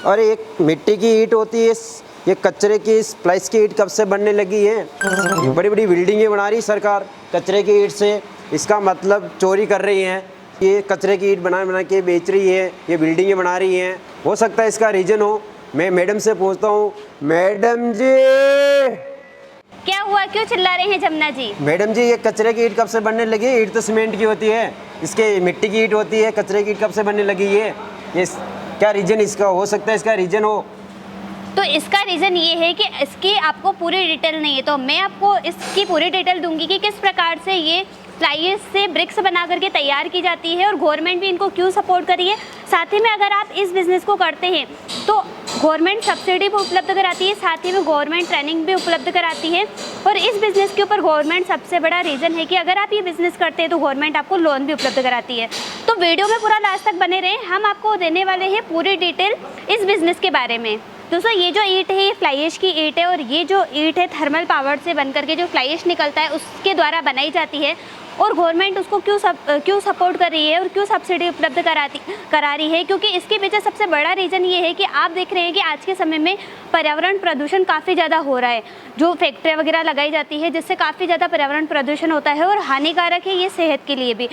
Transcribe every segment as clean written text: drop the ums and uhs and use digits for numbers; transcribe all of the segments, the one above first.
और एक मिट्टी की ईंट होती है, ये कचरे की स्प्लाइस की ईंट कब से बनने लगी है? बड़ी बड़ी बिल्डिंगें बना रही सरकार कचरे की ईंट से, इसका मतलब चोरी कर रही हैं। ये कचरे की ईंट बना के बेच रही है, ये बिल्डिंगें बना रही हैं। हो सकता है इसका रीज़न हो। मैं मैडम से पूछता हूँ, मैडम जी क्या हुआ, क्यों चिल्ला रहे हैं जमुना जी? मैडम जी, ये कचरे की ईंट कब से बनने लगी? ईंट तो सीमेंट की होती है, इसके मिट्टी की ईंट होती है, कचरे की ईंट कब से बनने लगी है? ये क्या रीज़न इसका हो सकता है, इसका रीज़न हो? तो इसका रीज़न ये है कि इसकी आपको पूरी डिटेल नहीं है, तो मैं आपको इसकी पूरी डिटेल दूंगी कि किस प्रकार से ये फ्लाई से ब्रिक्स बना करके तैयार की जाती है और गवर्नमेंट भी इनको क्यों सपोर्ट करी है। साथ ही में अगर आप इस बिज़नेस को करते हैं तो गवर्नमेंट सब्सिडी भी उपलब्ध कराती है, साथ ही में गवर्नमेंट ट्रेनिंग भी उपलब्ध कराती है। और इस बिज़नेस के ऊपर गवर्नमेंट सबसे बड़ा रीज़न है कि अगर आप ये बिज़नेस करते हैं तो गवर्नमेंट आपको लोन भी उपलब्ध कराती है। तो वीडियो में पूरा लास्ट तक बने रहें, हम आपको देने वाले हैं पूरी डिटेल इस बिज़नेस के बारे में। दोस्तों, ये जो ईंट है ये फ्लाई ऐश की ईंट है और ये जो ईंट है थर्मल पावर से बन करके जो फ्लाई ऐश निकलता है उसके द्वारा बनाई जाती है। और गवर्नमेंट उसको क्यों सपोर्ट कर रही है और क्यों सब्सिडी उपलब्ध करा रही है, क्योंकि इसके पीछे सबसे बड़ा रीज़न ये है कि आप देख रहे हैं कि आज के समय में पर्यावरण प्रदूषण काफ़ी ज़्यादा हो रहा है। जो फैक्ट्रियाँ वगैरह लगाई जाती है जिससे काफ़ी ज़्यादा पर्यावरण प्रदूषण होता है और हानिकारक है ये सेहत के लिए भी।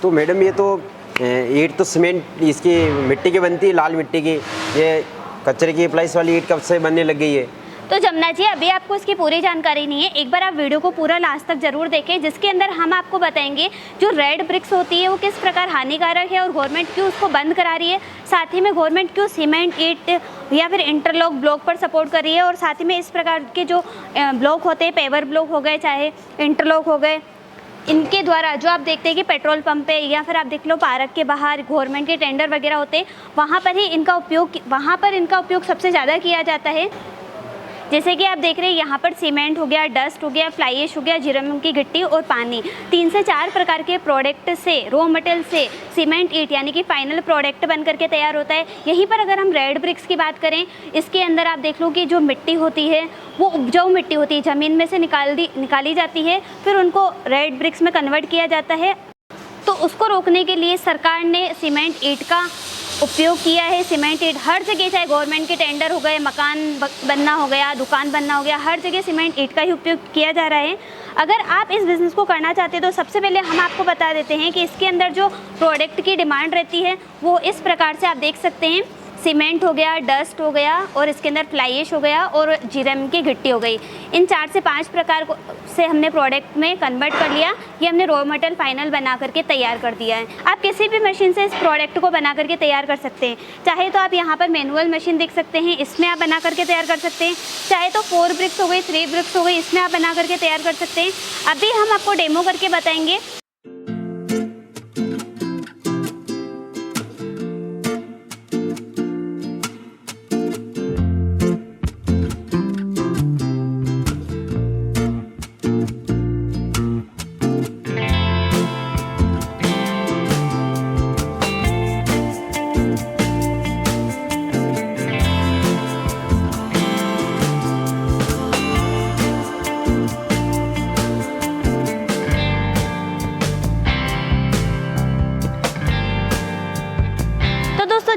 तो मैडम, ये तो ईंट तो सीमेंट इसकी मिट्टी की बनती है, लाल मिट्टी की। ये कचरे की प्लाइस वाली ईंट कब से बनने लग गई है? तो जमुना जी, अभी आपको इसकी पूरी जानकारी नहीं है, एक बार आप वीडियो को पूरा लास्ट तक जरूर देखें, जिसके अंदर हम आपको बताएंगे जो रेड ब्रिक्स होती है वो किस प्रकार हानिकारक है और गवर्नमेंट क्यों उसको बंद करा रही है। साथ ही में गवर्नमेंट क्यों सीमेंट ईंट या फिर इंटरलॉक ब्लॉक पर सपोर्ट कर रही है। और साथ ही में इस प्रकार के जो ब्लॉक होते हैं, पेवर ब्लॉक हो गए चाहे इंटरलॉक हो गए, इनके द्वारा जो आप देखते हैं कि पेट्रोल पंप पे या फिर आप देख लो पार्क के बाहर गवर्नमेंट के टेंडर वगैरह होते हैं, वहाँ पर इनका उपयोग सबसे ज़्यादा किया जाता है। जैसे कि आप देख रहे हैं यहाँ पर सीमेंट हो गया, डस्ट हो गया, फ्लाई ऐश हो गया, जिरेनियम की गिट्टी और पानी, 3 से 4 प्रकार के प्रोडक्ट से, रॉ मटेरियल से सीमेंट ईंट यानी कि फाइनल प्रोडक्ट बन करके तैयार होता है। यहीं पर अगर हम रेड ब्रिक्स की बात करें, इसके अंदर आप देख लो कि जो मिट्टी होती है वो उपजाऊ मिट्टी होती है, ज़मीन में से निकाली जाती है, फिर उनको रेड ब्रिक्स में कन्वर्ट किया जाता है। तो उसको रोकने के लिए सरकार ने सीमेंट ईंट का उपयोग किया है। सीमेंट ईंट हर जगह, चाहे गवर्नमेंट के टेंडर हो गए, मकान बनना हो गया, दुकान बनना हो गया, हर जगह सीमेंट ईंट का ही उपयोग किया जा रहा है। अगर आप इस बिज़नेस को करना चाहते हैं तो सबसे पहले हम आपको बता देते हैं कि इसके अंदर जो प्रोडक्ट की डिमांड रहती है वो इस प्रकार से आप देख सकते हैं। सीमेंट हो गया, डस्ट हो गया और इसके अंदर फ्लाई ऐश हो गया और जिरेनियम की गिट्टी हो गई। इन 4 से 5 प्रकार से हमने प्रोडक्ट में कन्वर्ट कर लिया। ये हमने रॉ मटेरियल फाइनल बना करके तैयार कर दिया है। आप किसी भी मशीन से इस प्रोडक्ट को बना करके तैयार कर सकते हैं। चाहे तो आप यहाँ पर मैनुअल मशीन देख सकते हैं, इसमें आप बना करके तैयार कर सकते हैं। चाहे तो 4 ब्रिक्स हो गई, 3 ब्रिक्स हो गई, इसमें आप बना करके तैयार कर सकते हैं। अभी हम आपको डेमो करके बताएंगे।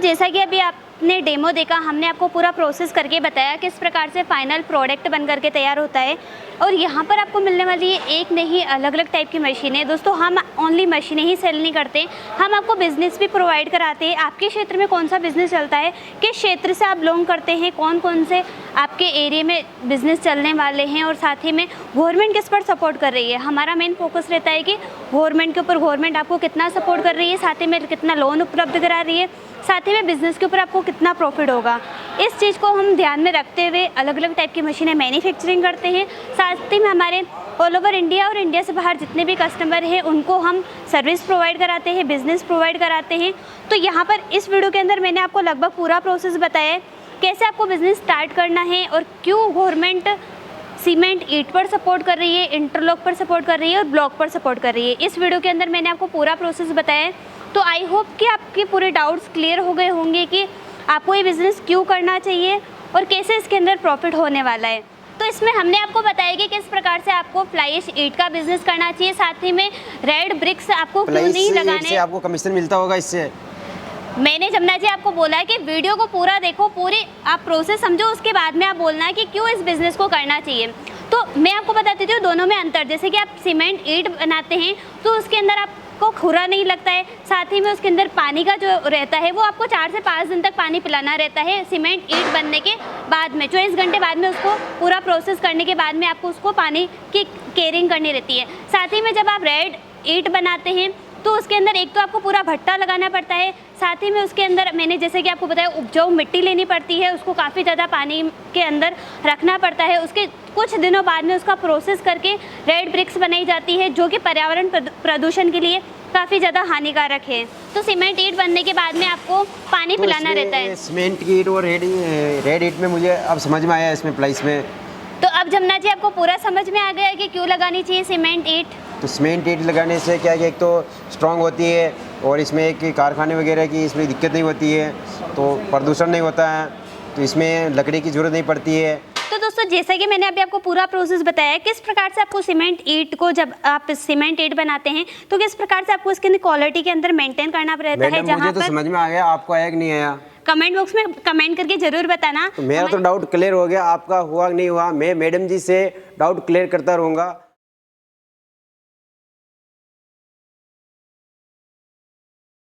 जैसा कि अभी आपने डेमो देखा, हमने आपको पूरा प्रोसेस करके बताया किस प्रकार से फाइनल प्रोडक्ट बन करके तैयार होता है। और यहाँ पर आपको मिलने वाली है एक नहीं अलग अलग टाइप की मशीनें। दोस्तों, हम ओनली मशीनें ही सेल नहीं करते, हम आपको बिज़नेस भी प्रोवाइड कराते हैं। आपके क्षेत्र में कौन सा बिज़नेस चलता है, किस क्षेत्र से आप बिलोंग करते हैं, कौन कौन से आपके एरिया में बिज़नेस चलने वाले हैं और साथ ही में गवर्नमेंट किस पर सपोर्ट कर रही है। हमारा मेन फोकस रहता है कि गवर्नमेंट के ऊपर गवर्नमेंट आपको कितना सपोर्ट कर रही है, साथ ही में कितना लोन उपलब्ध करा रही है, साथ ही में बिज़नेस के ऊपर आपको कितना प्रॉफिट होगा। इस चीज़ को हम ध्यान में रखते हुए अलग अलग टाइप की मशीनें मैन्युफैक्चरिंग करते हैं। साथ ही में हमारे ऑल ओवर इंडिया और इंडिया से बाहर जितने भी कस्टमर हैं उनको हम सर्विस प्रोवाइड कराते हैं, बिज़नेस प्रोवाइड कराते हैं। तो यहाँ पर इस वीडियो के अंदर मैंने आपको लगभग पूरा प्रोसेस बताया है, कैसे आपको बिज़नेस स्टार्ट करना है और क्यों गवर्नमेंट सीमेंट ईंट पर सपोर्ट कर रही है, इंटरलॉक पर सपोर्ट कर रही है और ब्लॉक पर सपोर्ट कर रही है। इस वीडियो के अंदर मैंने आपको पूरा प्रोसेस बताया है। तो आई होप कि आपके पूरे डाउट्स क्लियर हो गए होंगे कि आपको ये बिज़नेस क्यों करना चाहिए और कैसे इसके अंदर प्रॉफिट होने वाला है। तो इसमें हमने आपको बताया कि किस प्रकार से आपको फ्लाई ऐश ईंट का बिज़नेस करना चाहिए, साथ ही में रेड ब्रिक्स आपको क्यों नहीं लगाने। आपको कमीशन मिलता होगा इससे। मैंने जमुना जी आपको बोला है कि वीडियो को पूरा देखो, पूरी आप प्रोसेस समझो, उसके बाद में आप बोलना है कि क्यों इस बिज़नेस को करना चाहिए। तो मैं आपको बता देती हूँ दोनों में अंतर। जैसे कि आप सीमेंट ईंट बनाते हैं तो उसके अंदर आपको खुरा नहीं लगता है, साथ ही में उसके अंदर पानी का जो रहता है वो आपको 4 से 5 दिन तक पानी पिलाना रहता है। सीमेंट ईंट बनने के बाद में 24 घंटे बाद में उसको पूरा प्रोसेस करने के बाद में आपको उसको पानी की केयरिंग करनी रहती है। साथ ही में जब आप रेड ईंट बनाते हैं तो उसके अंदर एक तो आपको पूरा भट्टा लगाना पड़ता है, साथ ही में उसके अंदर मैंने जैसे कि आपको बताया उपजाऊ मिट्टी लेनी पड़ती है, उसको काफ़ी ज़्यादा पानी के अंदर रखना पड़ता है। उसके कुछ दिनों बाद में उसका प्रोसेस करके रेड ब्रिक्स बनाई जाती है, जो कि पर्यावरण प्रदूषण के लिए काफ़ी ज़्यादा हानिकारक है। तो सीमेंट ईंट बनने के बाद में आपको पानी तो पिलाना रहता है। सीमेंट की ईंट और रेड ईंट में मुझे अब समझ में आया इसमें प्लाइस में। तो अब जमुना जी आपको पूरा समझ में आ गया है कि क्यों लगानी चाहिए सीमेंट ईंट। तो सीमेंट ईंट लगाने से क्या है कि एक तो स्ट्रांग होती है और इसमें एक कारखाने वगैरह की इसमें दिक्कत नहीं होती है, तो प्रदूषण नहीं होता है, तो इसमें लकड़ी की ज़रूरत नहीं पड़ती है। तो दोस्तों जैसा कि मैंने अभी आपको पूरा प्रोसेस बताया है, किस प्रकार से आपको सीमेंट ईंट को जब आप सीमेंट ईंट बनाते हैं तो किस प्रकार से आपको इसके क्वालिटी के अंदर मेंटेन करना रहता है। मैडम मुझे तो समझ में आ गया, आपको आया कि नहीं आया? कमेंट बॉक्स में कमेंट करके जरूर बताना। तो मेरा तो डाउट क्लियर हो गया, आपका हुआ कि नहीं हुआ? मैं मैडम जी से डाउट क्लियर करता रहूँगा।